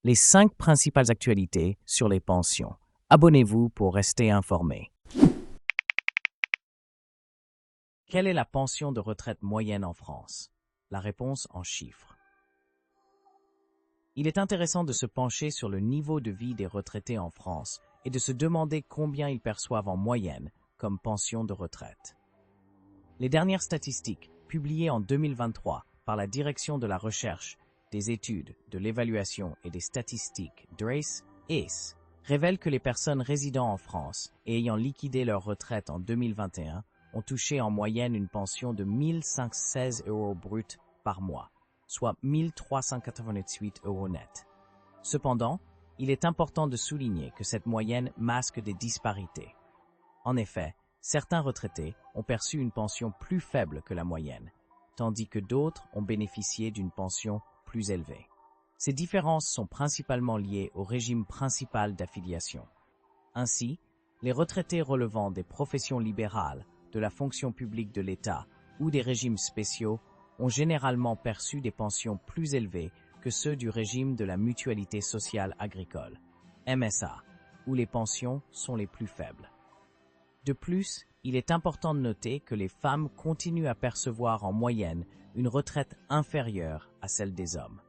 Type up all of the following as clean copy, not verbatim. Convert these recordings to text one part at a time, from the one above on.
les 5 principales actualités sur les pensions. Abonnez-vous pour rester informé. Quelle est la pension de retraite moyenne en France? La réponse en chiffres. Il est intéressant de se pencher sur le niveau de vie des retraités en France et de se demander combien ils perçoivent en moyenne comme pension de retraite. Les dernières statistiques, publiées en 2023 par la Direction de la Recherche, des Études, de l'Évaluation et des Statistiques (DRACE), révèlent que les personnes résidant en France et ayant liquidé leur retraite en 2021 ont touché en moyenne une pension de 1 516 € brut par mois, soit 1 388 € net. Cependant, il est important de souligner que cette moyenne masque des disparités. En effet, certains retraités ont perçu une pension plus faible que la moyenne, tandis que d'autres ont bénéficié d'une pension plus élevée. Ces différences sont principalement liées au régime principal d'affiliation. Ainsi, les retraités relevant des professions libérales, de la fonction publique de l'État ou des régimes spéciaux ont généralement perçu des pensions plus élevées que ceux du régime de la Mutualité sociale agricole, MSA, où les pensions sont les plus faibles. De plus, il est important de noter que les femmes continuent à percevoir en moyenne une retraite inférieure à celle des hommes,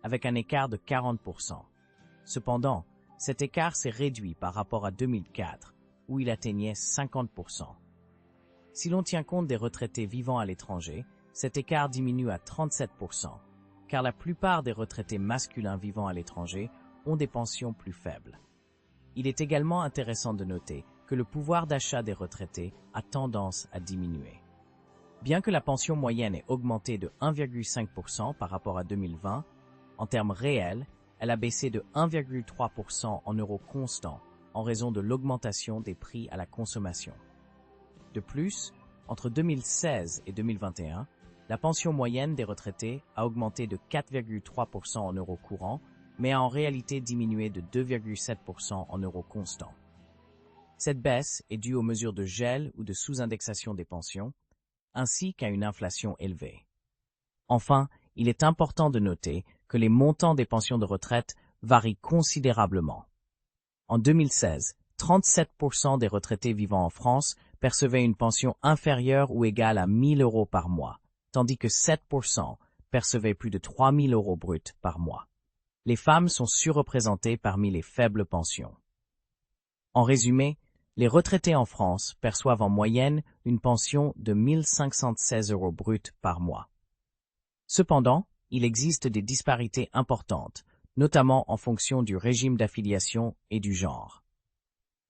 avec un écart de 40%. Cependant, cet écart s'est réduit par rapport à 2004, où il atteignait 50%. Si l'on tient compte des retraités vivant à l'étranger, cet écart diminue à 37%, car la plupart des retraités masculins vivant à l'étranger ont des pensions plus faibles. Il est également intéressant de noter que le pouvoir d'achat des retraités a tendance à diminuer. Bien que la pension moyenne ait augmenté de 1,5% par rapport à 2020, en termes réels, elle a baissé de 1,3% en euros constants en raison de l'augmentation des prix à la consommation. De plus, entre 2016 et 2021, la pension moyenne des retraités a augmenté de 4,3% en euros courants, mais a en réalité diminué de 2,7% en euros constants. Cette baisse est due aux mesures de gel ou de sous-indexation des pensions, ainsi qu'à une inflation élevée. Enfin, il est important de noter que les montants des pensions de retraite varient considérablement. En 2016, 37% des retraités vivant en France percevaient une pension inférieure ou égale à 1 000 € par mois, tandis que 7% percevaient plus de 3 000 € bruts par mois. Les femmes sont surreprésentées parmi les faibles pensions. En résumé, les retraités en France perçoivent en moyenne une pension de 1 516 € bruts par mois. Cependant, il existe des disparités importantes, notamment en fonction du régime d'affiliation et du genre.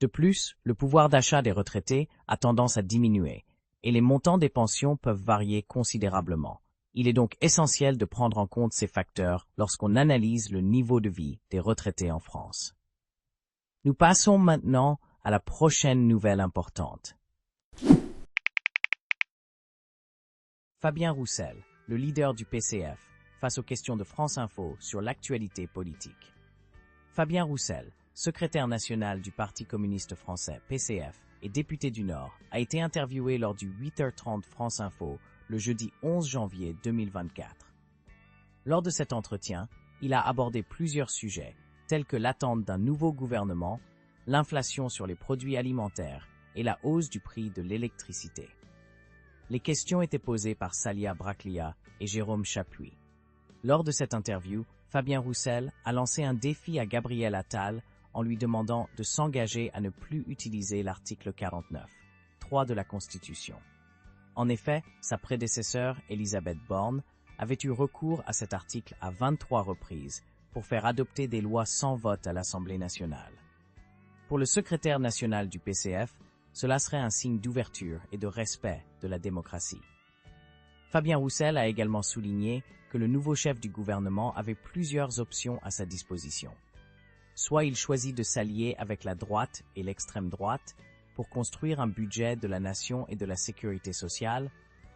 De plus, le pouvoir d'achat des retraités a tendance à diminuer, et les montants des pensions peuvent varier considérablement. Il est donc essentiel de prendre en compte ces facteurs lorsqu'on analyse le niveau de vie des retraités en France. Nous passons maintenant à la prochaine nouvelle importante. Fabien Roussel, le leader du PCF, face aux questions de France Info sur l'actualité politique. Fabien Roussel, secrétaire national du Parti communiste français PCF et député du Nord, a été interviewé lors du 8h30 France Info le jeudi 11 janvier 2024. Lors de cet entretien, il a abordé plusieurs sujets, tels que l'attente d'un nouveau gouvernement, l'inflation sur les produits alimentaires et la hausse du prix de l'électricité. Les questions étaient posées par Salia Braclia et Jérôme Chapuis. Lors de cette interview, Fabien Roussel a lancé un défi à Gabriel Attal en lui demandant de s'engager à ne plus utiliser l'article 49.3 de la Constitution. En effet, sa prédécesseure, Elisabeth Borne, avait eu recours à cet article à 23 reprises pour faire adopter des lois sans vote à l'Assemblée nationale. Pour le secrétaire national du PCF, cela serait un signe d'ouverture et de respect de la démocratie. Fabien Roussel a également souligné que le nouveau chef du gouvernement avait plusieurs options à sa disposition. Soit il choisit de s'allier avec la droite et l'extrême droite pour construire un budget de la nation et de la sécurité sociale,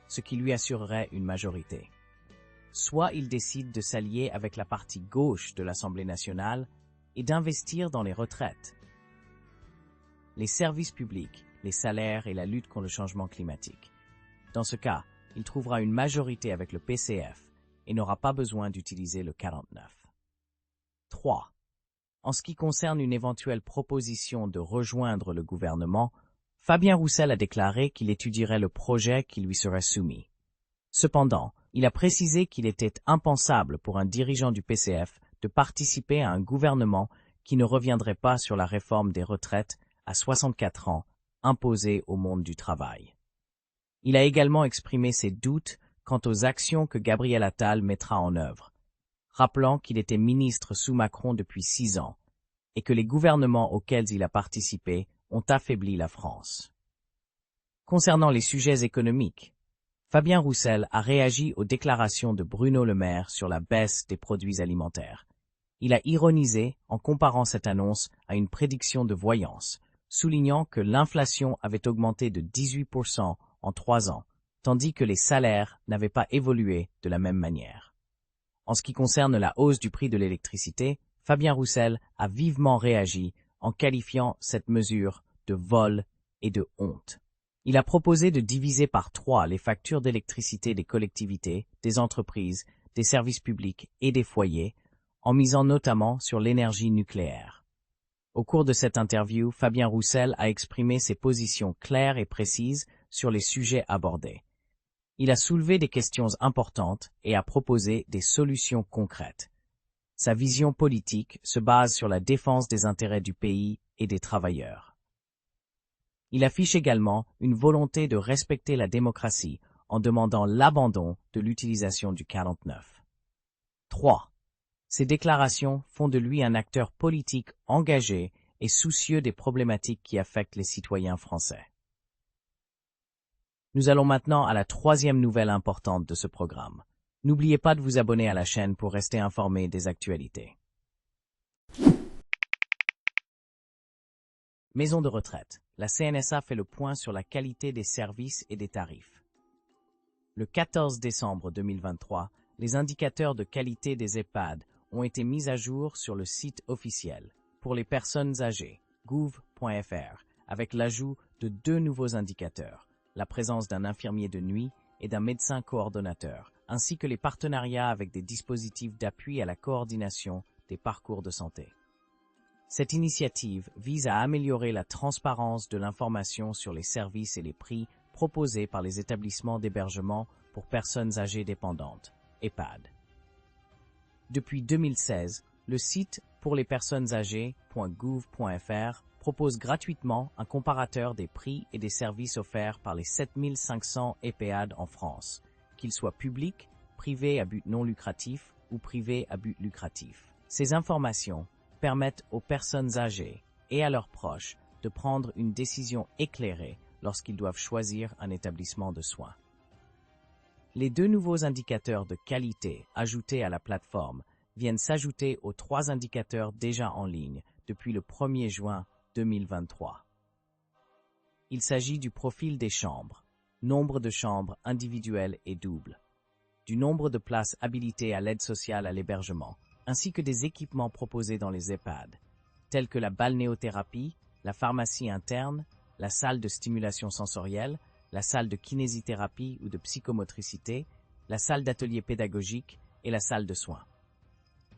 ce qui lui assurerait une majorité. Soit il décide de s'allier avec la partie gauche de l'Assemblée nationale et d'investir dans les retraites, les services publics, les salaires et la lutte contre le changement climatique. Dans ce cas, il trouvera une majorité avec le PCF et n'aura pas besoin d'utiliser le 49. 3. En ce qui concerne une éventuelle proposition de rejoindre le gouvernement, Fabien Roussel a déclaré qu'il étudierait le projet qui lui serait soumis. Cependant, il a précisé qu'il était impensable pour un dirigeant du PCF de participer à un gouvernement qui ne reviendrait pas sur la réforme des retraites à 64 ans imposée au monde du travail. Il a également exprimé ses doutes quant aux actions que Gabriel Attal mettra en œuvre, rappelant qu'il était ministre sous Macron depuis 6 ans et que les gouvernements auxquels il a participé ont affaibli la France. Concernant les sujets économiques, Fabien Roussel a réagi aux déclarations de Bruno Le Maire sur la baisse des produits alimentaires. Il a ironisé en comparant cette annonce à une prédiction de voyance, soulignant que l'inflation avait augmenté de 18% en 3 ans, tandis que les salaires n'avaient pas évolué de la même manière. En ce qui concerne la hausse du prix de l'électricité, Fabien Roussel a vivement réagi en qualifiant cette mesure de vol et de honte. Il a proposé de diviser par 3 les factures d'électricité des collectivités, des entreprises, des services publics et des foyers, en misant notamment sur l'énergie nucléaire. Au cours de cette interview, Fabien Roussel a exprimé ses positions claires et précises sur les sujets abordés. Il a soulevé des questions importantes et a proposé des solutions concrètes. Sa vision politique se base sur la défense des intérêts du pays et des travailleurs. Il affiche également une volonté de respecter la démocratie en demandant l'abandon de l'utilisation du 49. 3. Ces déclarations font de lui un acteur politique engagé et soucieux des problématiques qui affectent les citoyens français. Nous allons maintenant à la 3e nouvelle importante de ce programme. N'oubliez pas de vous abonner à la chaîne pour rester informé des actualités. Maison de retraite. La CNSA fait le point sur la qualité des services et des tarifs. Le 14 décembre 2023, les indicateurs de qualité des EHPAD ont été mis à jour sur le site officiel pour les personnes âgées, gouv.fr, avec l'ajout de 2 nouveaux indicateurs, la présence d'un infirmier de nuit et d'un médecin coordonnateur, ainsi que les partenariats avec des dispositifs d'appui à la coordination des parcours de santé. Cette initiative vise à améliorer la transparence de l'information sur les services et les prix proposés par les établissements d'hébergement pour personnes âgées dépendantes, EHPAD. Depuis 2016, le site pour les personnes âgées.gouv.fr propose gratuitement un comparateur des prix et des services offerts par les 7500 EHPAD en France, qu'ils soient publics, privés à but non lucratif ou privés à but lucratif. Ces informations permettent aux personnes âgées et à leurs proches de prendre une décision éclairée lorsqu'ils doivent choisir un établissement de soins. Les 2 nouveaux indicateurs de qualité ajoutés à la plateforme viennent s'ajouter aux 3 indicateurs déjà en ligne depuis le 1er juin 2023. Il s'agit du profil des chambres, nombre de chambres individuelles et doubles, du nombre de places habilitées à l'aide sociale à l'hébergement, ainsi que des équipements proposés dans les EHPAD, tels que la balnéothérapie, la pharmacie interne, la salle de stimulation sensorielle, la salle de kinésithérapie ou de psychomotricité, la salle d'atelier pédagogique et la salle de soins.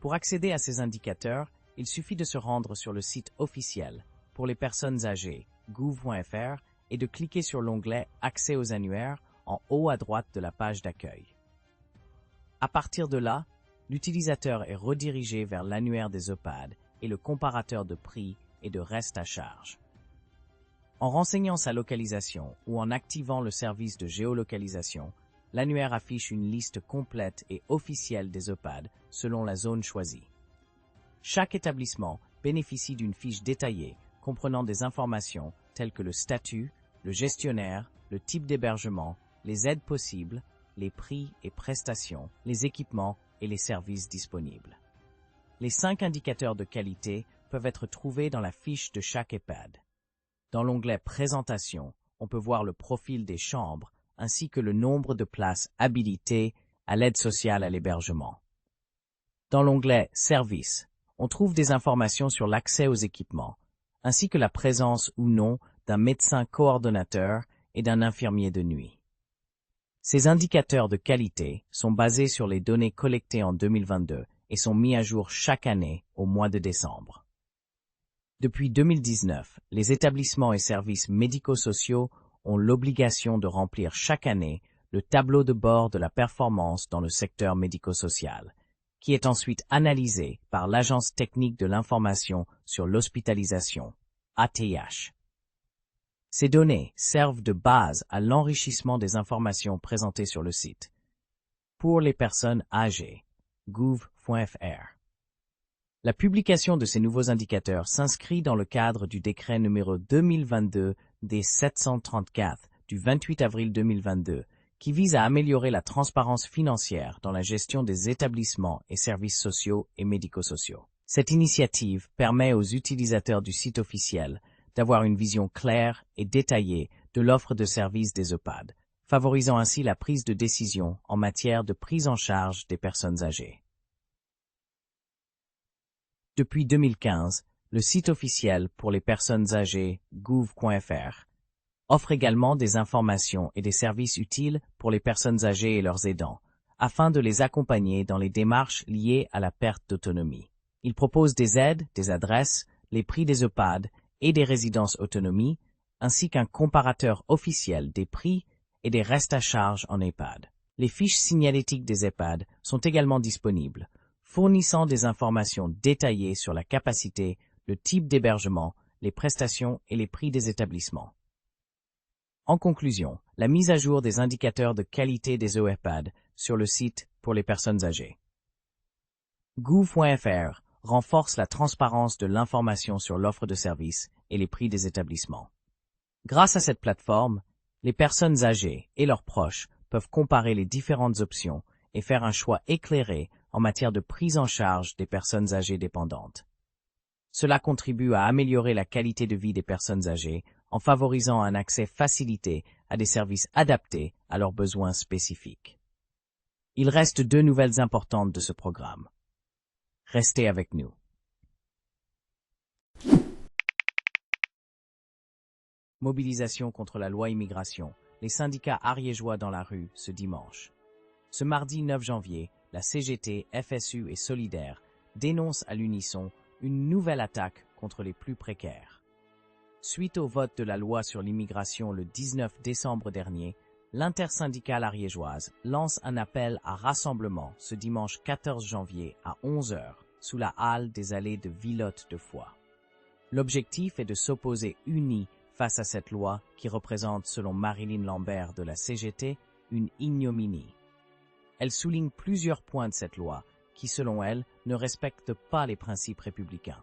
Pour accéder à ces indicateurs, il suffit de se rendre sur le site officiel pour les personnes âgées, gouv.fr, et de cliquer sur l'onglet « Accès aux annuaires » en haut à droite de la page d'accueil. À partir de là, l'utilisateur est redirigé vers l'annuaire des EHPAD et le comparateur de prix et de reste à charge. En renseignant sa localisation ou en activant le service de géolocalisation, l'annuaire affiche une liste complète et officielle des EHPAD selon la zone choisie. Chaque établissement bénéficie d'une fiche détaillée comprenant des informations telles que le statut, le gestionnaire, le type d'hébergement, les aides possibles, les prix et prestations, les équipements et les services disponibles. Les 5 indicateurs de qualité peuvent être trouvés dans la fiche de chaque EHPAD. Dans l'onglet « Présentation », on peut voir le profil des chambres ainsi que le nombre de places habilitées à l'aide sociale à l'hébergement. Dans l'onglet « Services », on trouve des informations sur l'accès aux équipements, ainsi que la présence ou non d'un médecin coordonnateur et d'un infirmier de nuit. Ces indicateurs de qualité sont basés sur les données collectées en 2022 et sont mis à jour chaque année au mois de décembre. Depuis 2019, les établissements et services médico-sociaux ont l'obligation de remplir chaque année le tableau de bord de la performance dans le secteur médico-social, qui est ensuite analysé par l'Agence technique de l'information sur l'hospitalisation, ATH. Ces données servent de base à l'enrichissement des informations présentées sur le site. Pour les personnes âgées, gouv.fr. La publication de ces nouveaux indicateurs s'inscrit dans le cadre du décret numéro 2022-D734 du 28 avril 2022 qui vise à améliorer la transparence financière dans la gestion des établissements et services sociaux et médico-sociaux. Cette initiative permet aux utilisateurs du site officiel d'avoir une vision claire et détaillée de l'offre de services des EHPAD, favorisant ainsi la prise de décision en matière de prise en charge des personnes âgées. Depuis 2015, le site officiel pour les personnes âgées, gouv.fr, offre également des informations et des services utiles pour les personnes âgées et leurs aidants, afin de les accompagner dans les démarches liées à la perte d'autonomie. Il propose des aides, des adresses, les prix des EHPAD et des résidences autonomie, ainsi qu'un comparateur officiel des prix et des restes à charge en EHPAD. Les fiches signalétiques des EHPAD sont également disponibles, fournissant des informations détaillées sur la capacité, le type d'hébergement, les prestations et les prix des établissements. En conclusion, la mise à jour des indicateurs de qualité des EHPAD sur le site pour les personnes âgées. Gouv.fr renforce la transparence de l'information sur l'offre de services et les prix des établissements. Grâce à cette plateforme, les personnes âgées et leurs proches peuvent comparer les différentes options et faire un choix éclairé en matière de prise en charge des personnes âgées dépendantes. Cela contribue à améliorer la qualité de vie des personnes âgées en favorisant un accès facilité à des services adaptés à leurs besoins spécifiques. Il reste 2 nouvelles importantes de ce programme. Restez avec nous. Mobilisation contre la loi immigration. Les syndicats ariégeois dans la rue ce dimanche. Ce mardi 9 janvier, la CGT, FSU et Solidaire dénoncent à l'unisson une nouvelle attaque contre les plus précaires. Suite au vote de la loi sur l'immigration le 19 décembre dernier, l'intersyndicale ariégeoise lance un appel à rassemblement ce dimanche 14 janvier à 11 h sous la halle des allées de Villotte de Foix. L'objectif est de s'opposer unis face à cette loi qui représente, selon Marilyn Lambert de la CGT, une ignominie. Elle souligne plusieurs points de cette loi qui, selon elle, ne respectent pas les principes républicains.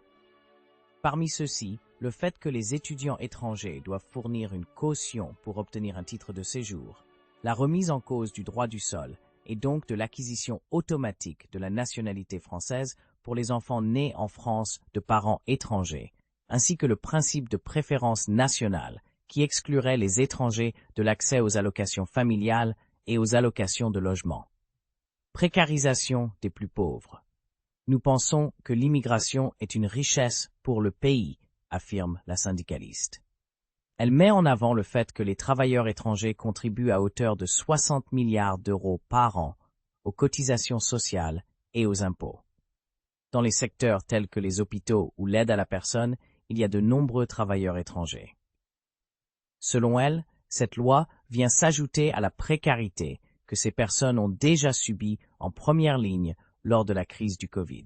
Parmi ceux-ci, le fait que les étudiants étrangers doivent fournir une caution pour obtenir un titre de séjour, la remise en cause du droit du sol et donc de l'acquisition automatique de la nationalité française pour les enfants nés en France de parents étrangers, ainsi que le principe de préférence nationale qui exclurait les étrangers de l'accès aux allocations familiales et aux allocations de logement. Précarisation des plus pauvres. Nous pensons que l'immigration est une richesse pour le pays, affirme la syndicaliste. Elle met en avant le fait que les travailleurs étrangers contribuent à hauteur de 60 milliards d'euros par an aux cotisations sociales et aux impôts. Dans les secteurs tels que les hôpitaux ou l'aide à la personne, il y a de nombreux travailleurs étrangers. Selon elle, cette loi vient s'ajouter à la précarité que ces personnes ont déjà subie en première ligne lors de la crise du Covid.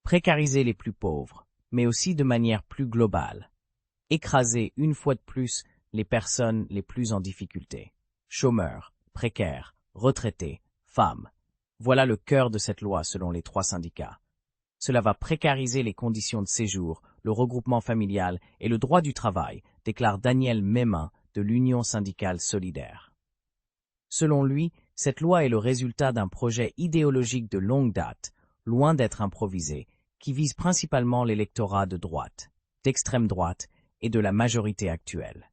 Précariser les plus pauvres, mais aussi de manière plus globale. Écraser une fois de plus les personnes les plus en difficulté. Chômeurs, précaires, retraités, femmes. Voilà le cœur de cette loi selon les 3 syndicats. Cela va précariser les conditions de séjour, le regroupement familial et le droit du travail, déclare Daniel Mémin de l'Union syndicale solidaire. Selon lui, cette loi est le résultat d'un projet idéologique de longue date, loin d'être improvisé, qui vise principalement l'électorat de droite, d'extrême droite et de la majorité actuelle.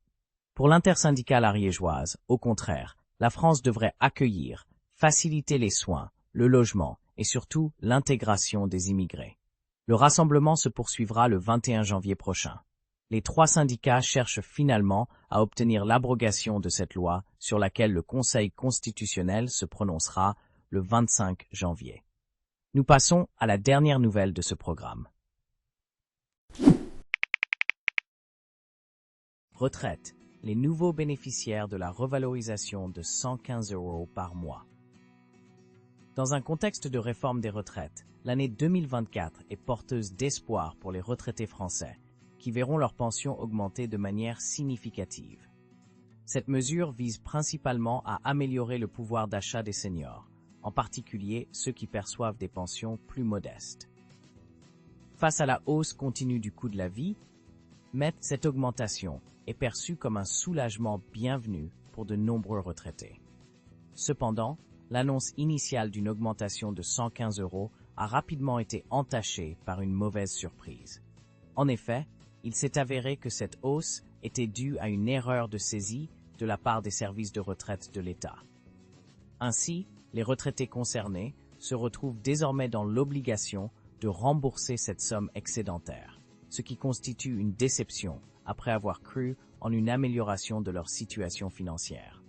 Pour l'intersyndicale ariégeoise, au contraire, la France devrait accueillir, faciliter les soins, le logement et surtout l'intégration des immigrés. Le rassemblement se poursuivra le 21 janvier prochain. Les 3 syndicats cherchent finalement à obtenir l'abrogation de cette loi sur laquelle le Conseil constitutionnel se prononcera le 25 janvier. Nous passons à la dernière nouvelle de ce programme. Retraite. Les nouveaux bénéficiaires de la revalorisation de 115 € par mois. Dans un contexte de réforme des retraites, l'année 2024 est porteuse d'espoir pour les retraités français, qui verront leur pension augmenter de manière significative. Cette mesure vise principalement à améliorer le pouvoir d'achat des seniors, en particulier ceux qui perçoivent des pensions plus modestes. Face à la hausse continue du coût de la vie, cette augmentation est perçue comme un soulagement bienvenu pour de nombreux retraités. Cependant, l'annonce initiale d'une augmentation de 115 € a rapidement été entachée par une mauvaise surprise. En effet, il s'est avéré que cette hausse était due à une erreur de saisie de la part des services de retraite de l'État. Ainsi, les retraités concernés se retrouvent désormais dans l'obligation de rembourser cette somme excédentaire, ce qui constitue une déception après avoir cru en une amélioration de leur situation financière.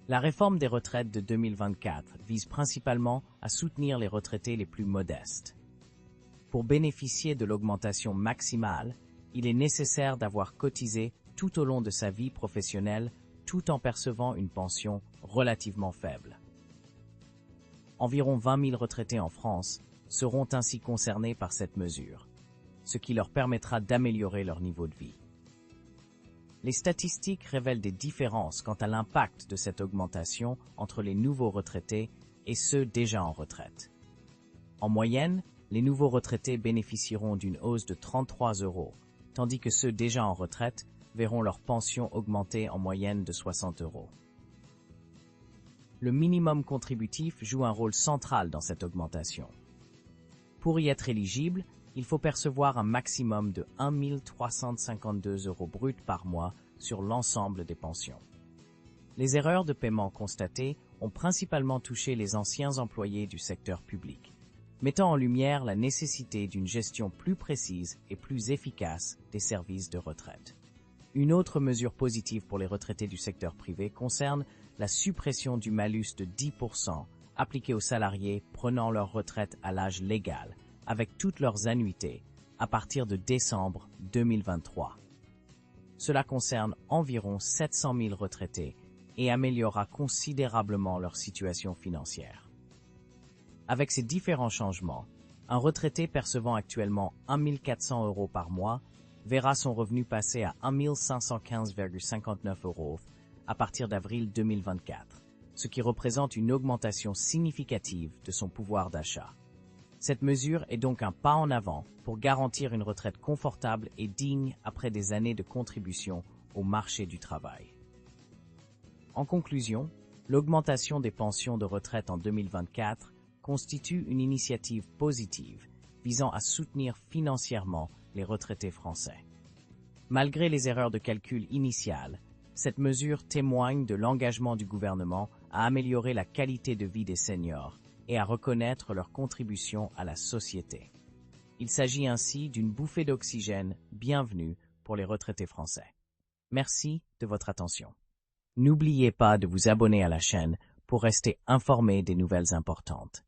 La réforme des retraites de 2024 vise principalement à soutenir les retraités les plus modestes. Pour bénéficier de l'augmentation maximale, il est nécessaire d'avoir cotisé tout au long de sa vie professionnelle tout en percevant une pension relativement faible. Environ 20 000 retraités en France seront ainsi concernés par cette mesure, ce qui leur permettra d'améliorer leur niveau de vie. Les statistiques révèlent des différences quant à l'impact de cette augmentation entre les nouveaux retraités et ceux déjà en retraite. En moyenne, les nouveaux retraités bénéficieront d'une hausse de 33 €, tandis que ceux déjà en retraite verront leur pension augmenter en moyenne de 60 €. Le minimum contributif joue un rôle central dans cette augmentation. Pour y être éligible, il faut percevoir un maximum de 1 352 € bruts par mois sur l'ensemble des pensions. Les erreurs de paiement constatées ont principalement touché les anciens employés du secteur public, mettant en lumière la nécessité d'une gestion plus précise et plus efficace des services de retraite. Une autre mesure positive pour les retraités du secteur privé concerne la suppression du malus de 10% appliqué aux salariés prenant leur retraite à l'âge légal, avec toutes leurs annuités, à partir de décembre 2023. Cela concerne environ 700 000 retraités et améliorera considérablement leur situation financière. Avec ces différents changements, un retraité percevant actuellement 1 400 € par mois verra son revenu passer à 1 515,59 € à partir d'avril 2024, ce qui représente une augmentation significative de son pouvoir d'achat. Cette mesure est donc un pas en avant pour garantir une retraite confortable et digne après des années de contribution au marché du travail. En conclusion, l'augmentation des pensions de retraite en 2024 constitue une initiative positive visant à soutenir financièrement les retraités français. Malgré les erreurs de calcul initiales, cette mesure témoigne de l'engagement du gouvernement à améliorer la qualité de vie des seniors et à reconnaître leur contribution à la société. Il s'agit ainsi d'une bouffée d'oxygène bienvenue pour les retraités français. Merci de votre attention. N'oubliez pas de vous abonner à la chaîne pour rester informé des nouvelles importantes.